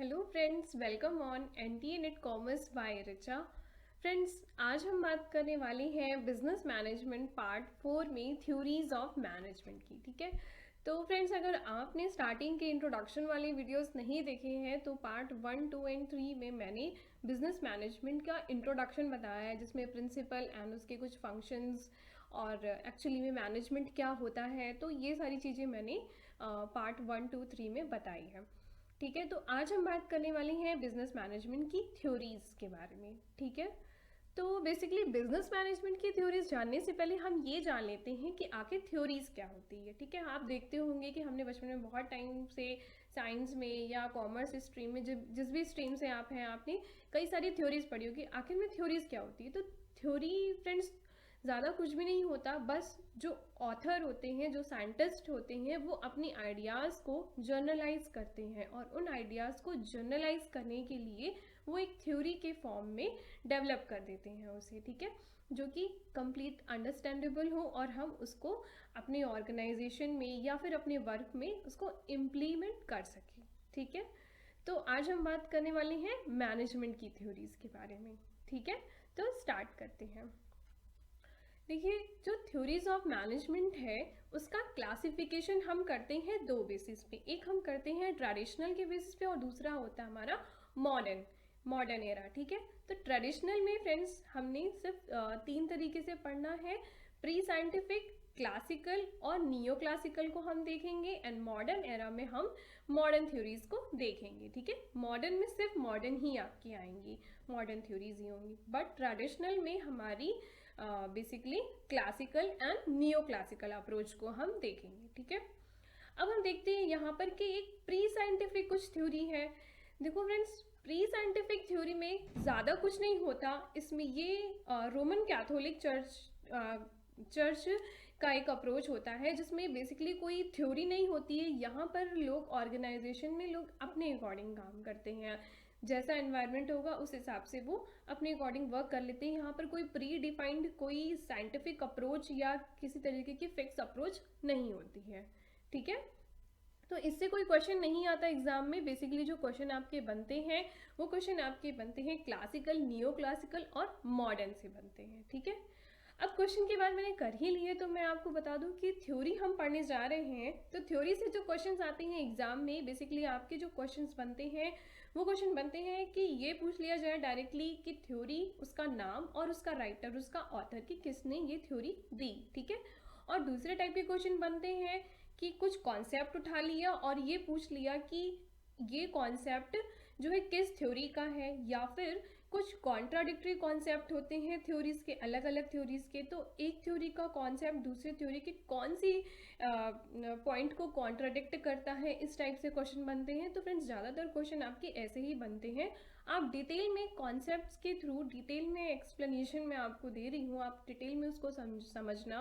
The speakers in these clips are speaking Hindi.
Hello friends, welcome on NTA NET commerce by Richa. Friends, आज हम बात करने वाले हैं बिजनेस मैनेजमेंट पार्ट 4 में थ्योरीज ऑफ मैनेजमेंट की। ठीक है, तो फ्रेंड्स अगर आपने स्टार्टिंग के इंट्रोडक्शन वाले वीडियोस नहीं देखे हैं तो पार्ट 1, 2 एंड 3 में मैंने बिजनेस मैनेजमेंट का इंट्रोडक्शन बताया है, जिसमें प्रिंसिपल एंड उसके कुछ फंक्शंस और एक्चुअली में मैनेजमेंट क्या होता है, तो ये सारी चीज़ें मैंने पार्ट 1, 2, 3 में बताई है। ठीक है, तो आज हम बात करने वाले हैं बिजनेस मैनेजमेंट की थ्योरीज के बारे में। ठीक है, तो बेसिकली बिजनेस मैनेजमेंट की थ्योरीज जानने से पहले हम ये जान लेते हैं कि आखिर थ्योरीज क्या होती है। ठीक है, आप देखते होंगे कि हमने बचपन में बहुत टाइम से साइंस में या कॉमर्स स्ट्रीम में जिस भी स्ट्रीम से आप हैं, आपने कई सारी थ्योरीज पढ़ी होगी। आखिर में थ्योरीज क्या होती है? तो थ्योरी फ्रेंड्स ज़्यादा कुछ भी नहीं होता, बस जो ऑथर होते हैं, जो साइंटिस्ट होते हैं, वो अपनी आइडियाज़ को जर्नलाइज करते हैं और उन आइडियाज़ को जर्नलाइज करने के लिए वो एक थ्योरी के फॉर्म में डेवलप कर देते हैं उसे। ठीक है, जो कि कंप्लीट अंडरस्टैंडेबल हो और हम उसको अपने ऑर्गेनाइजेशन में या फिर अपने वर्क में उसको इम्प्लीमेंट कर सकें। ठीक है, तो आज हम बात करने वाले हैं मैनेजमेंट की थ्योरीज के बारे में। ठीक है, तो स्टार्ट करते हैं। देखिए, जो थ्योरीज ऑफ मैनेजमेंट है उसका क्लासिफिकेशन हम करते हैं दो बेसिस पे। एक हम करते हैं ट्रेडिशनल के बेसिस पे और दूसरा होता है हमारा मॉडर्न एरा। ठीक है, तो ट्रेडिशनल में फ्रेंड्स हमने सिर्फ तीन तरीके से पढ़ना है। प्री साइंटिफिक, क्लासिकल और नियो क्लासिकल को हम देखेंगे एंड मॉडर्न एरा में हम मॉडर्न थ्योरीज को देखेंगे। ठीक है, मॉडर्न में सिर्फ मॉडर्न ही आपकी आएंगी, मॉडर्न थ्योरीज ही होंगी, बट ट्रेडिशनल में हमारी basically classical and neo classical approach को हम देखेंगे। ठीक है, अब हम देखते हैं यहाँ पर कि एक प्री साइंटिफिक कुछ थ्योरी है। देखो फ्रेंड्स, प्री साइंटिफिक थ्योरी में ज़्यादा कुछ नहीं होता। इसमें ये रोमन कैथोलिक चर्च का एक अप्रोच होता है, जिसमें बेसिकली कोई थ्योरी नहीं होती है। यहाँ पर लोग ऑर्गेनाइजेशन में लोग अपने अकॉर्डिंग काम करते हैं, जैसा एनवायरनमेंट होगा उस हिसाब से वो अपने अकॉर्डिंग वर्क कर लेते हैं। यहाँ पर कोई प्री डिफाइंड कोई साइंटिफिक अप्रोच या किसी तरीके की फिक्स अप्रोच नहीं होती है। ठीक है, तो इससे कोई क्वेश्चन नहीं आता एग्जाम में। बेसिकली जो क्वेश्चन आपके बनते हैं वो क्वेश्चन आपके बनते हैं क्लासिकल, नियो क्लासिकल और मॉडर्न से बनते हैं। ठीक है, अब क्वेश्चन की बात मैंने कर ही ली है तो मैं आपको बता दूं कि थ्योरी हम पढ़ने जा रहे हैं, तो थ्योरी से जो क्वेश्चंस आते हैं एग्जाम में, बेसिकली आपके जो क्वेश्चंस बनते हैं वो क्वेश्चन बनते हैं कि ये पूछ लिया जाए डायरेक्टली कि थ्योरी, उसका नाम और उसका राइटर, उसका ऑथर, कि किसने ये थ्योरी दी। ठीक है, और दूसरे टाइप के क्वेश्चन बनते हैं कि कुछ कॉन्सेप्ट उठा लिया और ये पूछ लिया कि ये कॉन्सेप्ट जो है किस थ्योरी का है, या फिर कुछ कॉन्ट्राडिक्टरी कॉन्सेप्ट होते हैं थ्योरीज के, अलग अलग थ्योरीज के, तो एक थ्योरी का कॉन्सेप्ट दूसरे थ्योरी की कौन सी पॉइंट को कॉन्ट्राडिक्ट करता है, इस टाइप से क्वेश्चन बनते हैं। तो फ्रेंड्स ज़्यादातर क्वेश्चन आपके ऐसे ही बनते हैं। आप डिटेल में कॉन्सेप्ट्स के थ्रू डिटेल में एक्सप्लेनेशन मैं आपको दे रही हूँ, आप डिटेल में उसको समझना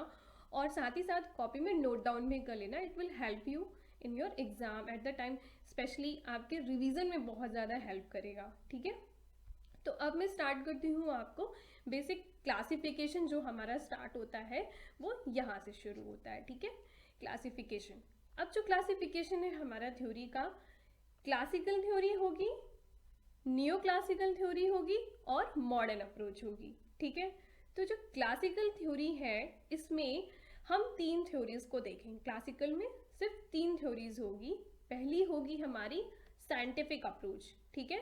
और साथ ही साथ कॉपी में नोट डाउन भी कर लेना। It will help you in your exam eight the time, specially आपके रिवीजन में बहुत ज़्यादा हेल्प करेगा। ठीक है, तो अब मैं स्टार्ट करती हूँ आपको बेसिक क्लासिफिकेशन। जो हमारा स्टार्ट होता है वो यहाँ से शुरू होता है। ठीक है, क्लासिफिकेशन। अब जो क्लासिफिकेशन है हमारा थ्योरी का, क्लासिकल थ्योरी होगी, नियो क्लासिकल थ्योरी होगी और मॉडर्न अप्रोच होगी। ठीक है, तो जो क्लासिकल थ्योरी है इसमें हम तीन थ्योरीज को देखेंगे। क्लासिकल में सिर्फ तीन थ्योरीज होगी। पहली होगी हमारी साइंटिफिक अप्रोच। ठीक है,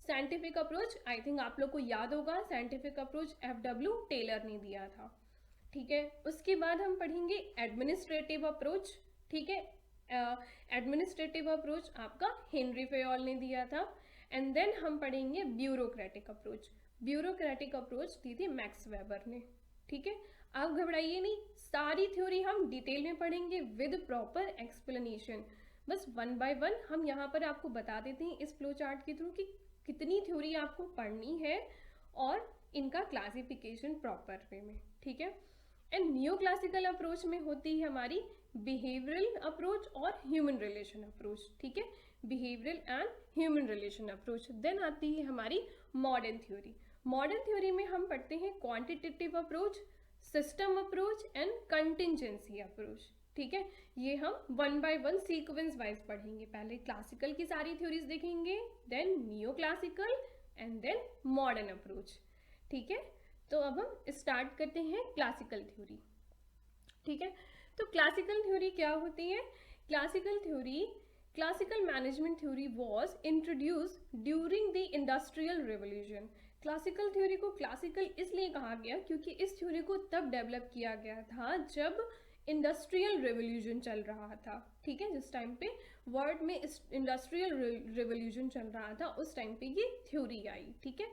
साइंटिफिक अप्रोच आई थिंक आप लोग को याद होगा, साइंटिफिक अप्रोच FW टेलर ने दिया था। ठीक है, उसके बाद हम पढ़ेंगे एडमिनिस्ट्रेटिव अप्रोच। ठीक है, एडमिनिस्ट्रेटिव अप्रोच आपका हेनरी फेयोल ने दिया था। एंड देन हम पढ़ेंगे ब्यूरोक्रेटिक अप्रोच। ब्यूरोक्रेटिक अप्रोच दी थी मैक्स वेबर ने। ठीक है, आप घबराइए नहीं, सारी थ्योरी हम डिटेल में पढ़ेंगे विद प्रॉपर एक्सप्लेनेशन। बस वन बाय वन हम यहाँ पर आपको बता देते हैं इस फ्लो चार्ट के थ्रू कि कितनी थ्योरी आपको पढ़नी है और इनका क्लासिफिकेशन प्रॉपर वे में। ठीक है, एंड नियो क्लासिकल अप्रोच में होती है हमारी बिहेवियरल अप्रोच और ह्यूमन रिलेशन अप्रोच। ठीक है, behavioural and human relation approach. Then आती है हमारी मॉडर्न थ्योरी। मॉडर्न थ्योरी में हम पढ़ते हैं quantitative approach, system approach and contingency approach. ठीक है, ये हम one by one sequence wise पढ़ेंगे। पहले क्लासिकल की सारी थ्योरीज देखेंगे, then neo classical and then modern approach. ठीक है, तो अब हम स्टार्ट करते हैं क्लासिकल थ्योरी। ठीक है, तो क्लासिकल थ्योरी क्या होती है? Classical management theory was introduced during the industrial revolution. Classical theory को क्लासिकल इसलिए कहा गया क्योंकि इस थ्योरी को तब डेवलप किया गया था जब इंडस्ट्रियल रिवॉल्यूशन चल रहा था। ठीक है, जिस टाइम पे वर्ल्ड में इंडस्ट्रियल रिवॉल्यूशन चल रहा था उस टाइम पे ये थ्योरी आई। ठीक है,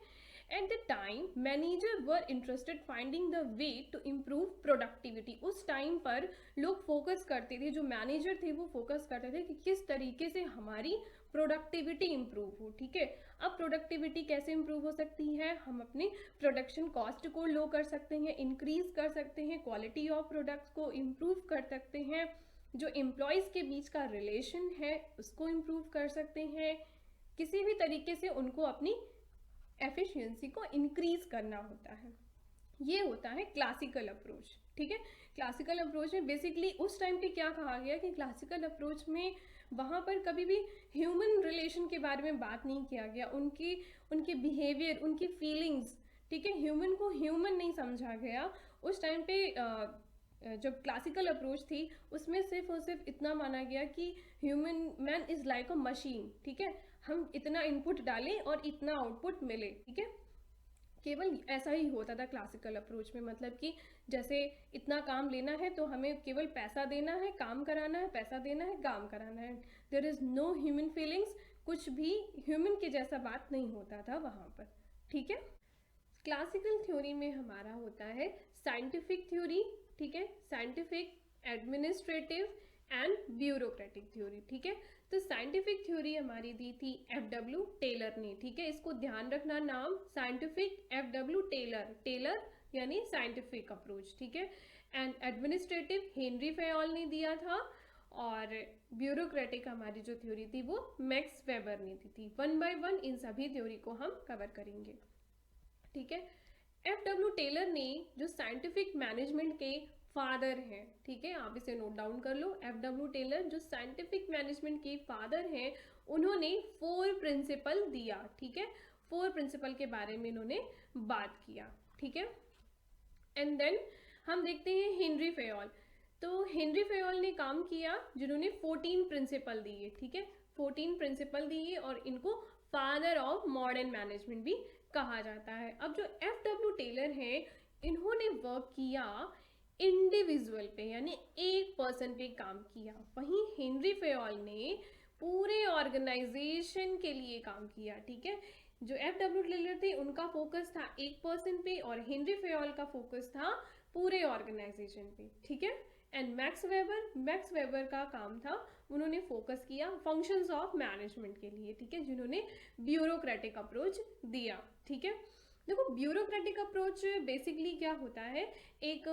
at the time manager were interested finding the way to improve productivity. उस टाइम पर लोग फोकस करते थे, जो मैनेजर थे वो फोकस करते थे कि किस तरीके से हमारी प्रोडक्टिविटी इंप्रूव हो। ठीक है, अब प्रोडक्टिविटी कैसे इंप्रूव हो सकती है? हम अपने प्रोडक्शन कॉस्ट को लो कर सकते हैं, इंक्रीज कर सकते हैं, क्वालिटी ऑफ प्रोडक्ट्स को इम्प्रूव कर सकते हैं, जो एम्प्लॉयज़ के बीच का रिलेशन है उसको इम्प्रूव कर सकते हैं, किसी भी तरीके से उनको अपनी एफिशिएंसी को इंक्रीज करना होता है। ये होता है क्लासिकल अप्रोच। ठीक है, क्लासिकल अप्रोच में बेसिकली उस टाइम पे क्या कहा गया कि क्लासिकल अप्रोच में वहाँ पर कभी भी ह्यूमन रिलेशन के बारे में बात नहीं किया गया, उनके बिहेवियर, उनकी फीलिंग्स, ठीक है, ह्यूमन को ह्यूमन नहीं समझा गया। उस टाइम पे जब क्लासिकल अप्रोच थी उसमें सिर्फ और सिर्फ इतना माना गया कि human man is like a machine. ठीक है, हम इतना इनपुट डालें और इतना आउटपुट मिले। ठीक है, केवल ऐसा ही होता था क्लासिकल अप्रोच में, मतलब कि जैसे इतना काम लेना है तो हमें केवल पैसा देना है, काम कराना है, पैसा देना है, काम कराना है। There is no human feelings, कुछ भी ह्यूमन के जैसा बात नहीं होता था वहाँ पर। ठीक है, क्लासिकल थ्योरी में हमारा होता है साइंटिफिक थ्योरी। ठीक है, scientific, administrative and bureaucratic theory. ठीक है, तो साइंटिफिक थ्योरी हमारी दी थी एफ.डब्ल्यू. टेलर ने। ठीक है, इसको ध्यान रखना नाम, साइंटिफिक एफ.डब्ल्यू. टेलर यानी साइंटिफिक अप्रोच। ठीक है, एंड एडमिनिस्ट्रेटिव हेनरी फेयोल ने दिया था, और ब्यूरोक्रेटिक हमारी जो थ्योरी थी वो मैक्स वेबर ने दी थी। वन बाय वन इन सभी थ्योरी को हम कवर करेंगे। ठीक है, एफ.डब्ल्यू. टेलर ने जो साइंटिफिक मैनेजमेंट के फादर हैं, ठीक है, आप इसे नोट डाउन कर लो, एफ.डब्ल्यू. टेलर जो साइंटिफिक मैनेजमेंट के फादर हैं, उन्होंने 4 प्रिंसिपल दिया। ठीक है, 4 प्रिंसिपल के बारे में इन्होंने बात किया। ठीक है, एंड देन हम देखते हैं हेनरी फेयोल। तो हेनरी फेयोल ने काम किया जिन्होंने 14 प्रिंसिपल दिए। ठीक है, 14 प्रिंसिपल दिए और इनको फादर ऑफ मॉडर्न मैनेजमेंट भी कहा जाता है। अब जो एफ.डब्ल्यू. टेलर हैं, इन्होंने वर्क किया इंडिविजुअल पे, यानी एक पर्सन पे काम किया। वहीं हेनरी फेयोल ने पूरे ऑर्गेनाइजेशन के लिए काम किया। ठीक है, जो एफ.डब्ल्यू. टेलर थे उनका फोकस था एक पर्सन पे और हेनरी फेयोल का फोकस था पूरे ऑर्गेनाइजेशन पे। ठीक है, एंड मैक्स वेबर का काम था, उन्होंने फोकस किया फंक्शंस ऑफ मैनेजमेंट के लिए। ठीक है, जिन्होंने ब्यूरोक्रेटिक अप्रोच दिया। ठीक है, देखो ब्यूरोक्रेटिक अप्रोच बेसिकली क्या होता है, एक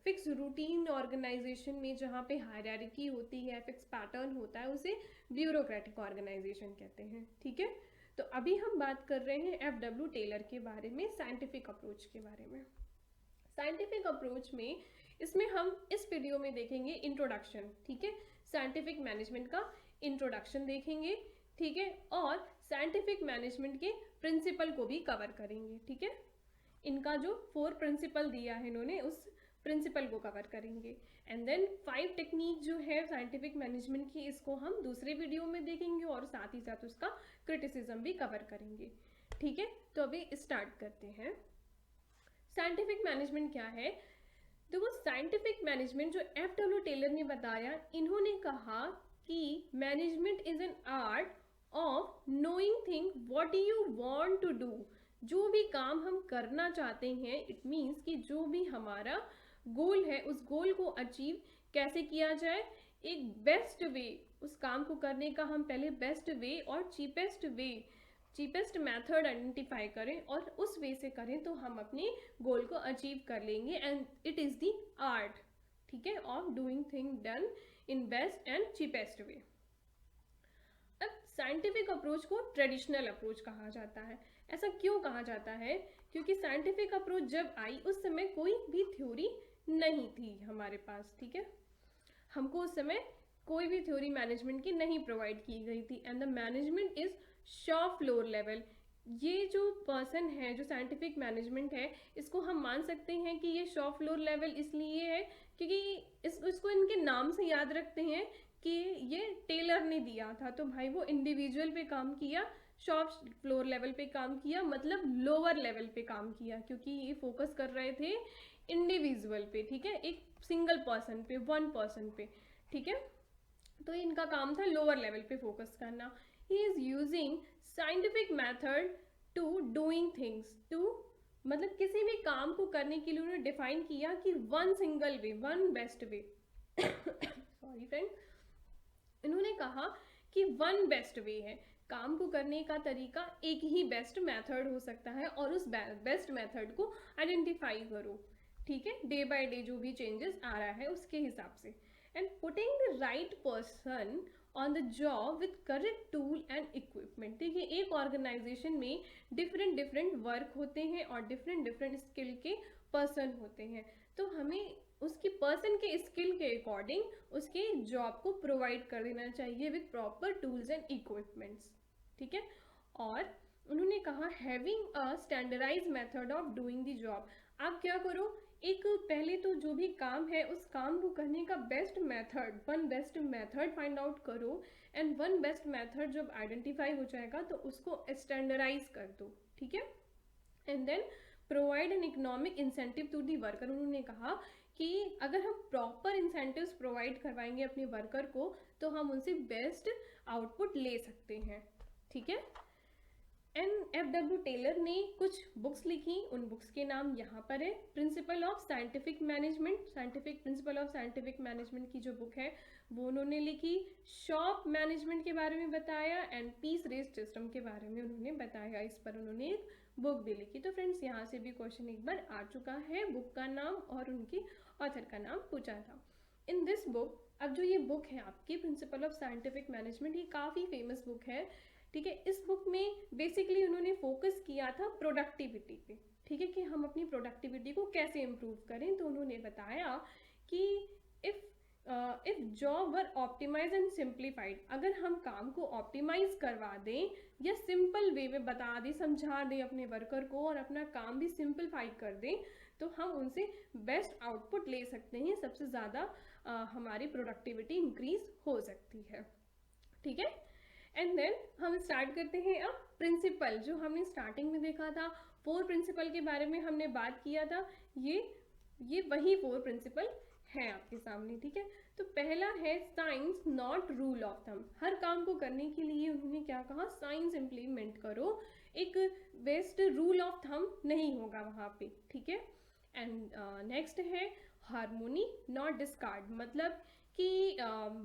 फिक्स रूटीन ऑर्गेनाइजेशन में जहाँ पे हायरार्की होती है, फिक्स पैटर्न होता है, उसे ब्यूरोक्रेटिक ऑर्गेनाइजेशन कहते हैं। ठीक है, तो अभी हम बात कर रहे हैं एफ.डब्ल्यू. टेलर के बारे में, साइंटिफिक अप्रोच के बारे में। साइंटिफिक अप्रोच में इसमें हम इस वीडियो में देखेंगे इंट्रोडक्शन। ठीक है, साइंटिफिक मैनेजमेंट का इंट्रोडक्शन देखेंगे। ठीक है, और साइंटिफिक मैनेजमेंट के प्रिंसिपल को भी कवर करेंगे। ठीक है, इनका जो 4 प्रिंसिपल दिया है इन्होंने, उस प्रिंसिपल को कवर करेंगे। एंड देन 5 टेक्निक जो है साइंटिफिक मैनेजमेंट की, इसको हम दूसरे वीडियो में देखेंगे और साथ ही साथ उसका क्रिटिसिज्म भी कवर करेंगे। ठीक है, तो अभी स्टार्ट करते हैं। साइंटिफिक मैनेजमेंट क्या है? देखो साइंटिफिक मैनेजमेंट जो एफ.डब्ल्यू. टेलर ने बताया, इन्होंने कहा कि management is an art of knowing thing what you want to do. जो भी काम हम करना चाहते हैं, इट मीन्स कि जो भी हमारा गोल है उस गोल को अचीव कैसे किया जाए, एक बेस्ट वे, उस काम को करने का हम पहले बेस्ट वे और चीपेस्ट मेथड आइडेंटिफाई करें और उस वे से करें तो हम अपने गोल को अचीव कर लेंगे। And it is the art, ठीक है, of doing thing done in best and cheapest way. अब साइंटिफिक अप्रोच को ट्रेडिशनल अप्रोच कहा जाता है। ऐसा क्यों कहा जाता है? क्योंकि साइंटिफिक अप्रोच जब आई उस समय कोई भी थ्योरी नहीं थी हमारे पास। ठीक है, हमको उस समय कोई भी थ्योरी मैनेजमेंट की नहीं प्रोवाइड की गई थी। And the management is shop floor level. ये जो पर्सन है, जो साइंटिफिक मैनेजमेंट है, इसको हम मान सकते हैं कि ये शॉप फ्लोर लेवल इसलिए है क्योंकि इसको इनके नाम से याद रखते हैं कि ये टेलर ने दिया था। तो भाई वो इंडिविजुअल पे काम किया, शॉप फ्लोर लेवल पे काम किया, मतलब लोअर लेवल पे काम किया, क्योंकि ये फोकस कर रहे थे इंडिविजुअल पे, ठीक है, एक सिंगल पर्सन पे, वन पर्सन पे, ठीक है। तो इनका काम था लोअर लेवल पे फोकस करना। He is using scientific method to doing things, to मतलब किसी भी काम को करने के लिए उन्होंने डिफाइन किया कि one single way, one best वे सॉरी फ्रेंड, इन्होंने कहा कि वन बेस्ट वे है, काम को करने का तरीका एक ही बेस्ट मेथड हो सकता है, और उस बेस्ट मेथड को आइडेंटिफाई करो, ठीक है, डे बाय डे जो भी चेंजेस आ रहा है उसके हिसाब से। And putting the right person on the job with correct tool and equipment. देखिए, एक ऑर्गेनाइजेशन में डिफरेंट वर्क होते हैं और डिफरेंट स्किल के पर्सन होते हैं, तो हमें उसकी पर्सन के स्किल के अकॉर्डिंग उसके जॉब को प्रोवाइड कर देना चाहिए with proper tools and equipments, ठीक है। और उन्होंने कहा having a standardise method of doing the job. आप क्या करो, एक पहले तो जो भी काम है उस काम को करने का best method, one best method find out करो, एंड वन बेस्ट मेथड जब आइडेंटिफाई हो जाएगा तो उसको स्टैंडर्डाइज कर दो, ठीक है। And then provide an economic incentive to the worker. उन्होंने कहा कि अगर हम प्रॉपर इंसेंटिव्स प्रोवाइड करवाएंगे अपने वर्कर को तो हम उनसे बेस्ट आउटपुट ले सकते हैं, ठीक है। NF टेलर ने कुछ बुक्स लिखी, उन बुक्स के नाम यहाँ पर है। Principle of scientific management, principle of scientific management की जो बुक है वो उन्होंने लिखी। शॉप मैनेजमेंट के बारे में बताया एंड पीस रेस सिस्टम के बारे में उन्होंने बताया, इस पर उन्होंने एक बुक भी लिखी। तो फ्रेंड्स, यहाँ से भी क्वेश्चन एक बार आ चुका है, बुक का नाम और उनकी ऑथर का नाम पूछा था। इन दिस बुक, अब जो ये बुक है आपकी प्रिंसिपल ऑफ साइंटिफिक मैनेजमेंट, ये काफ़ी फेमस बुक है, ठीक है। इस बुक में बेसिकली उन्होंने फोकस किया था प्रोडक्टिविटी पे, ठीक है, कि हम अपनी प्रोडक्टिविटी को कैसे इम्प्रूव करें। तो उन्होंने बताया कि if job were optimise and simplified, अगर हम काम को ऑप्टिमाइज करवा दें या सिंपल वे में बता दें, समझा दें अपने वर्कर को और अपना काम भी सिंप्लीफाई कर दें, तो हम उनसे बेस्ट आउटपुट ले सकते हैं, सबसे ज़्यादा हमारी प्रोडक्टिविटी इंक्रीज हो सकती है, ठीक है। एंड देन हम स्टार्ट करते हैं अब प्रिंसिपल, जो हमने स्टार्टिंग में देखा था, 4 प्रिंसिपल के बारे में हमने बात किया था, ये वही 4 प्रिंसिपल है आपके सामने, ठीक है। तो पहला है science not rule of thumb. हर काम को करने के लिए उन्होंने क्या कहा, साइंस इम्प्लीमेंट करो, एक बेस्ट रूल ऑफ थंब नहीं होगा वहाँ पे, ठीक है। एंड नेक्स्ट है हार्मोनी नॉट डिस्कार्ड, मतलब कि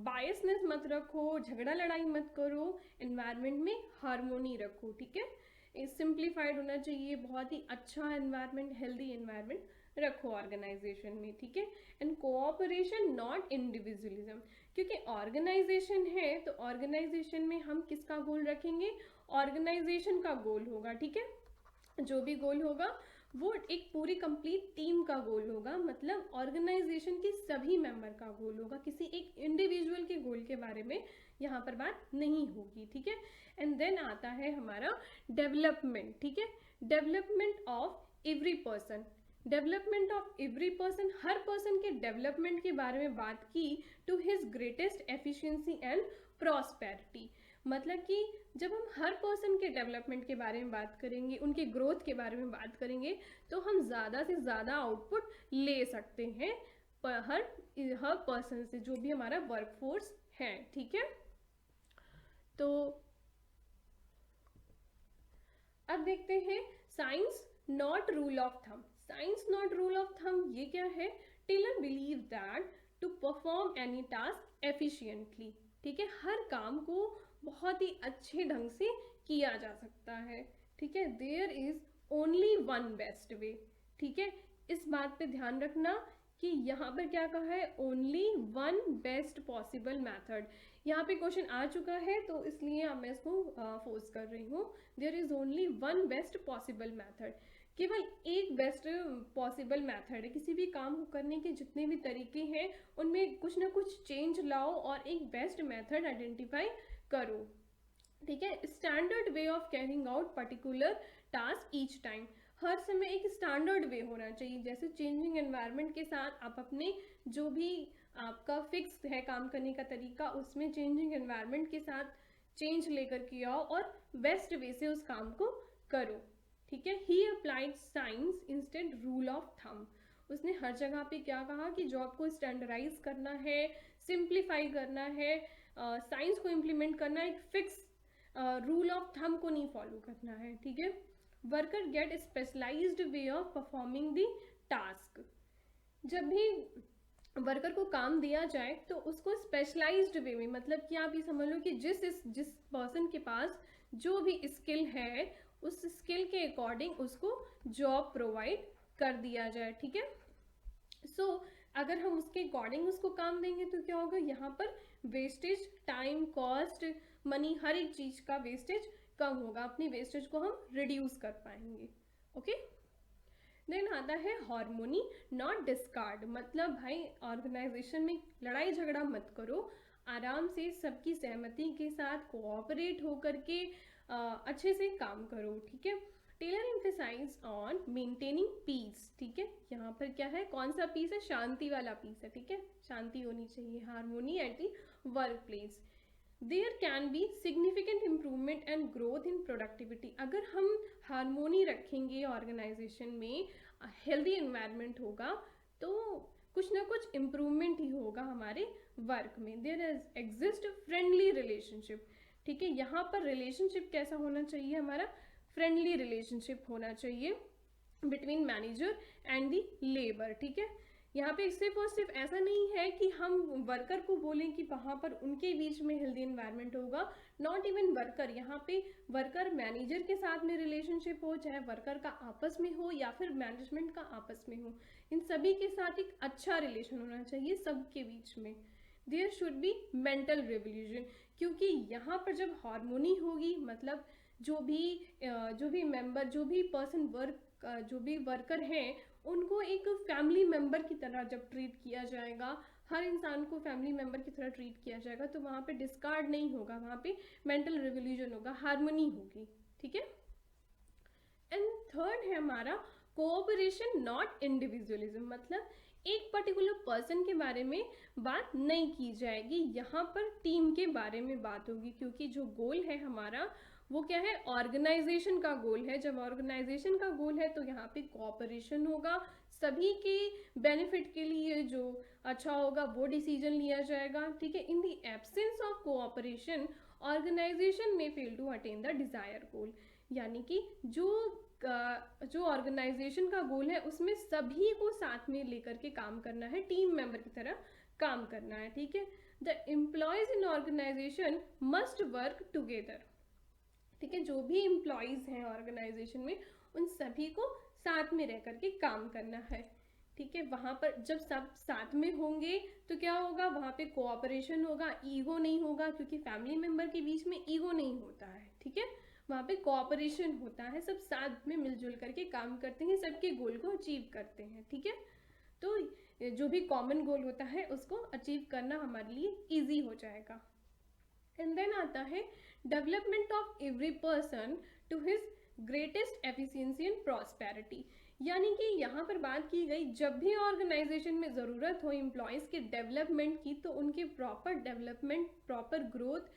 बायसनेस मत रखो, झगड़ा लड़ाई मत करो, एनवायरनमेंट में हार्मोनी रखो, ठीक है। सिंप्लीफाइड होना चाहिए, बहुत ही अच्छा एनवायरनमेंट, हेल्दी एनवायरनमेंट रखो ऑर्गेनाइजेशन में, ठीक है। एंड कोऑपरेशन नॉट इंडिविजुअलिज्म, क्योंकि ऑर्गेनाइजेशन है तो ऑर्गेनाइजेशन में हम किसका गोल रखेंगे, ऑर्गेनाइजेशन का गोल होगा, ठीक है। जो भी गोल होगा वो एक पूरी कंप्लीट टीम का गोल होगा, मतलब ऑर्गेनाइजेशन के सभी मेंबर का गोल होगा, किसी एक इंडिविजुअल के गोल के बारे में यहाँ पर बात नहीं होगी, ठीक है। एंड देन आता है हमारा डेवलपमेंट, ठीक है, development of every person, development of every person, हर पर्सन के डेवलपमेंट के बारे में बात की, to his greatest efficiency and prosperity, मतलब कि जब हम हर पर्सन के डेवलपमेंट के बारे में बात करेंगे, उनके ग्रोथ के बारे में बात करेंगे, तो हम ज़्यादा से ज़्यादा आउटपुट ले सकते हैं हर पर्सन से, जो भी हमारा वर्कफोर्स है, ठीक है। तो अब देखते हैं science not rule of thumb. Science not rule of thumb ये क्या है, Taylor believe that to perform any task efficiently, ठीक है, हर काम को बहुत ही अच्छे ढंग से किया जा सकता है, ठीक है। There is only one best way, ठीक है, इस बात पे ध्यान रखना कि यहाँ पर क्या कहा है, only one best possible method. यहाँ पे क्वेश्चन आ चुका है तो इसलिए अब मैं इसको फोर्स कर रही हूँ, there is only one best possible method, केवल एक बेस्ट पॉसिबल मेथड है। किसी भी काम को करने के जितने भी तरीके हैं उनमें कुछ ना कुछ चेंज लाओ और एक बेस्ट मेथड आइडेंटिफाई करो, ठीक है। Standard way of carrying out particular task each time, हर समय एक स्टैंडर्ड वे होना चाहिए। जैसे चेंजिंग एनवायरनमेंट के साथ आप अपने जो भी आपका फिक्स है काम करने का तरीका, उसमें चेंजिंग एनवायरनमेंट के साथ चेंज लेकर के आओ और बेस्ट वे से उस काम को करो, ठीक है। He applied science instead rule of thumb, उसने हर जगह पे क्या कहा कि जॉब को स्टैंडर्डाइज करना है, सिंप्लीफाई करना है, साइंस को इम्प्लीमेंट करना है, एक फिक्स रूल ऑफ थंब को नहीं फॉलो करना है, ठीक है। Worker get specialised way of performing the task, जब भी वर्कर को काम दिया जाए तो उसको स्पेशलाइज्ड वे में, मतलब कि आप ये समझ लो कि जिस पर्सन के पास जो भी स्किल है उस स्किल के अकॉर्डिंग उसको जॉब प्रोवाइड कर दिया जाए, ठीक है। सो अगर हम उसके अकॉर्डिंग उसको काम देंगे तो क्या होगा, यहाँ पर वेस्टेज, टाइम, कॉस्ट, मनी, हर एक चीज का वेस्टेज कम होगा, अपनी वेस्टेज को हम रिड्यूस कर पाएंगे, ओके। देन आता है हार्मोनी नॉट डिस्कार्ड, मतलब भाई ऑर्गेनाइजेशन में लड़ाई झगड़ा मत करो, आराम से सबकी सहमति के साथ कोऑपरेट होकर के अच्छे से काम करो, ठीक है। Taylor emphasise on maintaining peace, ठीक है। यहाँ पर क्या है, कौन सा पीस है, शांति वाला पीस है, ठीक है, शांति होनी चाहिए, harmony at the work place. There can be significant improvement and growth in productivity, अगर हम हार्मोनी रखेंगे ऑर्गेनाइजेशन में, हेल्दी एनवायरनमेंट होगा तो कुछ ना कुछ इम्प्रूवमेंट ही होगा हमारे वर्क में। देयर एग्जिस्ट फ्रेंडली रिलेशनशिप, ठीक है। यहाँ पर रिलेशनशिप कैसा होना चाहिए, हमारा फ्रेंडली रिलेशनशिप होना चाहिए between manager and the labour, ठीक है। यहाँ पे सिर्फ और सिर्फ ऐसा नहीं है कि हम वर्कर को बोलें कि वहाँ पर उनके बीच में हेल्दी एनवायरनमेंट होगा, नॉट इवन वर्कर, यहाँ पे वर्कर मैनेजर के साथ में रिलेशनशिप हो, चाहे वर्कर का आपस में हो या फिर मैनेजमेंट का आपस में हो, इन सभी के साथ एक अच्छा रिलेशन होना चाहिए सबके बीच में। There should be mental revolution, क्योंकि यहाँ पर जब हार्मोनी होगी, मतलब जो भी मेंबर, जो भी पर्सन वर्क, जो भी वर्कर हैं उनको एक फैमिली मेंबर की तरह जब ट्रीट किया जाएगा, हर इंसान को फैमिली मेंबर की तरह ट्रीट किया जाएगा, तो वहाँ पे डिस्कार्ड नहीं होगा, वहाँ पे मेंटल रिवोल्यूशन होगा, हार्मनी होगी, ठीक है। एंड थर्ड है हमारा कोऑपरेशन नॉट इंडिविजुअलिज्म, मतलब एक पर्टिकुलर पर्सन के बारे में बात नहीं की जाएगी, यहाँ पर टीम के बारे में बात होगी, क्योंकि जो गोल है हमारा वो क्या है, ऑर्गेनाइजेशन का गोल है। जब ऑर्गेनाइजेशन का गोल है तो यहाँ पे कोऑपरेशन होगा, सभी के बेनिफिट के लिए जो अच्छा होगा वो डिसीजन लिया जाएगा, ठीक है। In the absence of cooperation organisation में fail to attain the desire goal, यानी कि जो ऑर्गेनाइजेशन का गोल है उसमें सभी को साथ में लेकर के काम करना है, टीम मेंबर की तरह काम करना है, ठीक है। The employees in organisation must work together, ठीक है। जो भी एम्प्लॉयज हैं ऑर्गेनाइजेशन में उन सभी को साथ में रह करके काम करना है, ठीक है। वहां पर जब सब साथ में होंगे तो क्या होगा, वहां पे कोऑपरेशन होगा, ईगो नहीं होगा, क्योंकि फैमिली मेंबर के बीच में ईगो नहीं होता है, ठीक है। वहाँ पे कोऑपरेशन होता है, सब साथ में मिलजुल करके काम करते हैं, सबके गोल को अचीव करते हैं, ठीक है। तो जो भी कॉमन गोल होता है उसको अचीव करना हमारे लिए इजी हो जाएगा। एंड देन आता है development of every person to his greatest efficiency and prosperity, यानी कि यहाँ पर बात की गई जब भी ऑर्गेनाइजेशन में ज़रूरत हो एम्प्लॉयज़ के डेवलपमेंट की, तो उनके proper development, proper growth,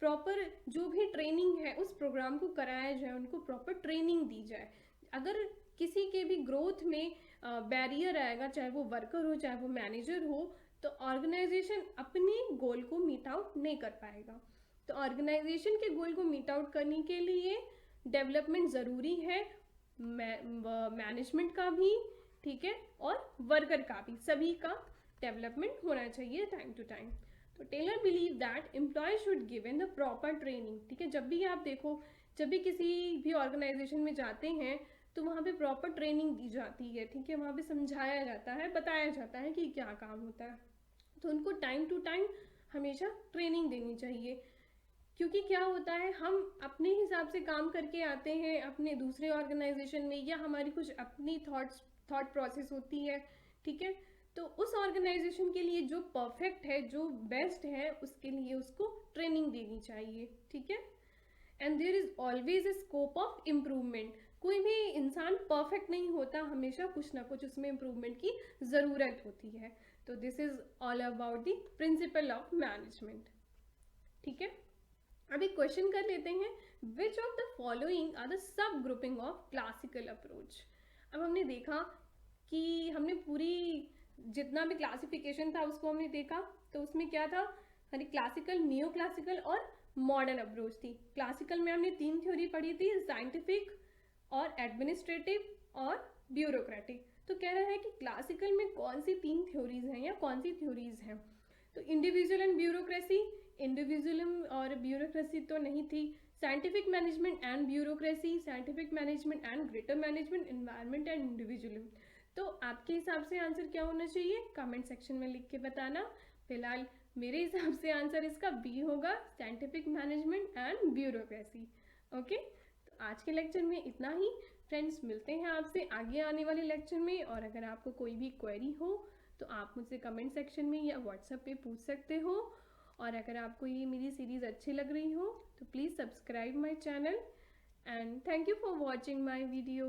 proper जो भी ट्रेनिंग है उस प्रोग्राम को कराया जाए, उनको प्रॉपर ट्रेनिंग दी जाए। अगर किसी के भी ग्रोथ में बैरियर आएगा, चाहे वो वर्कर हो चाहे वो मैनेजर हो, तो ऑर्गेनाइजेशन अपने गोल को मीट आउट नहीं कर पाएगा। तो ऑर्गेनाइजेशन के गोल को मीट आउट करने के लिए डेवलपमेंट ज़रूरी है, मैनेजमेंट का भी, ठीक है, और वर्कर का भी, सभी का डेवलपमेंट होना चाहिए टाइम टू टाइम। तो Taylor believe that employee should given the proper training, ठीक है। जब भी आप देखो, जब भी किसी भी ऑर्गेनाइजेशन में जाते हैं तो वहाँ पे प्रॉपर ट्रेनिंग दी जाती है, ठीक है। वहाँ पे समझाया जाता है, बताया जाता है कि क्या काम होता है, तो उनको टाइम टू टाइम हमेशा ट्रेनिंग देनी चाहिए, क्योंकि क्या होता है, हम अपने हिसाब से काम करके आते हैं अपने दूसरे ऑर्गेनाइजेशन में, या हमारी कुछ अपनी थॉट प्रोसेस होती है, ठीक है। तो उस ऑर्गेनाइजेशन के लिए जो परफेक्ट है, जो बेस्ट है, उसके लिए उसको ट्रेनिंग देनी चाहिए, ठीक है। And there is always a scope of improvement. कोई भी इंसान परफेक्ट नहीं होता, हमेशा कुछ ना कुछ उसमें इम्प्रूवमेंट की ज़रूरत होती है। तो this is all about the principle of management, ठीक है। अभी क्वेश्चन कर लेते हैं, which of the following are the sub grouping of classical approach. अब हमने देखा कि हमने पूरी जितना भी क्लासिफिकेशन था उसको हमने देखा, तो उसमें क्या था, हमारी क्लासिकल, नियो क्लासिकल और मॉडर्न अप्रोच थी। क्लासिकल में हमने 3 थ्योरी पढ़ी थी, साइंटिफिक और एडमिनिस्ट्रेटिव और ब्यूरोक्रेटिक। तो कह रहा है कि क्लासिकल में कौन सी 3 थ्योरीज हैं या कौन सी थ्योरीज हैं। तो इंडिविजुअल एंड ब्यूरोक्रेसी, इंडिविजुअलिज्म और ब्यूरोक्रेसी तो नहीं थी। Scientific management and bureaucracy, scientific management and greater management, environment and individualism. तो आपके हिसाब से आंसर क्या होना चाहिए, कमेंट सेक्शन में लिख के बताना। फिलहाल मेरे हिसाब से आंसर इसका बी होगा, scientific management and bureaucracy. Okay, तो आज के लेक्चर में इतना ही। फ्रेंड्स, मिलते हैं आपसे आगे आने वाले लेक्चर में, और अगर आपको कोई भी क्वेरी हो तो आप मुझसे कमेंट सेक्शन में या व्हाट्सएप पे पूछ सकते हो। और अगर आपको ये मेरी सीरीज़ अच्छी लग रही हो तो please subscribe my channel, and thank you for watching my video.